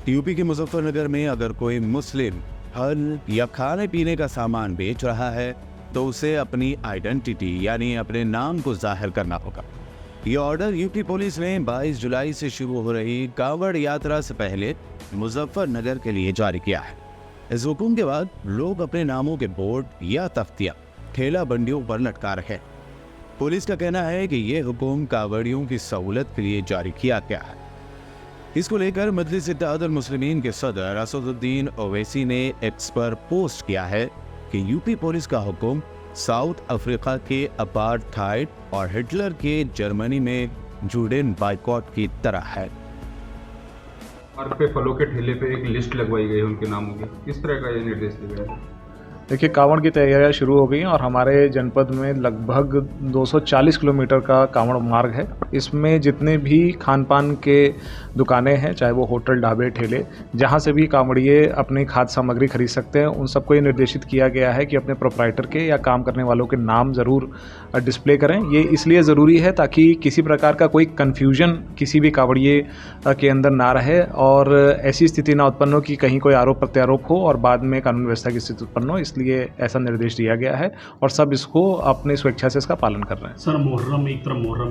UP के मुजफ्फरनगर में अगर कोई मुस्लिम फल या खाने पीने का सामान बेच रहा है तो उसे अपनी आइडेंटिटी यानी अपने नाम को जाहिर करना होगा। ये ऑर्डर यूपी पुलिस ने 22 जुलाई से शुरू हो रही कांवड़ यात्रा से पहले मुजफ्फरनगर के लिए जारी किया है। इस हुक्म के बाद लोग अपने नामों के बोर्ड या तख्तियां ठेला बंडियों पर लटका रहे हैं। पुलिस का कहना है कि ये हुक्म कांवड़ियों की सहूलत के लिए जारी किया गया है। इसको लेकर मजलिस इत्तेहादुल मुस्लिमीन के सदर असदुद्दीन ओवैसी ने एक्स पर पोस्ट किया है कि यूपी पुलिस का हुक्म साउथ अफ्रीका के अपार्थाइड और हिटलर के जर्मनी में जूडेन बाइकॉट की तरह है। मार्ग पे फलों के ठेले पे एक लिस्ट लगवाई गई है उनके नामों की, किस तरह का ये निर्देश दिया गया है? देखिए, कांवड़ की तैयारियां शुरू हो गई हैं और हमारे जनपद में लगभग 240 किलोमीटर का कांवड़ मार्ग है। इसमें जितने भी खान पान के दुकानें हैं, चाहे वो होटल, ढाबे, ठेले, जहां से भी कांवड़िए अपनी खाद्य सामग्री खरीद सकते हैं, उन सबको ये निर्देशित किया गया है कि अपने प्रोप्राइटर के या काम करने वालों के नाम ज़रूर डिस्प्ले करें। ये इसलिए ज़रूरी है ताकि किसी प्रकार का कोई कन्फ्यूजन किसी भी कांवड़िए के अंदर ना रहे और ऐसी स्थिति ना उत्पन्न हो कि कहीं कोई आरोप प्रत्यारोप हो और बाद में कानून व्यवस्था की स्थिति उत्पन्न हो। इसलिए ऐसा निर्देश दिया गया है और सब इसको अपनी स्वेच्छा से इसका पालन कर रहे हैं। सर, मुहर्रम एक तरफ मुहर्रम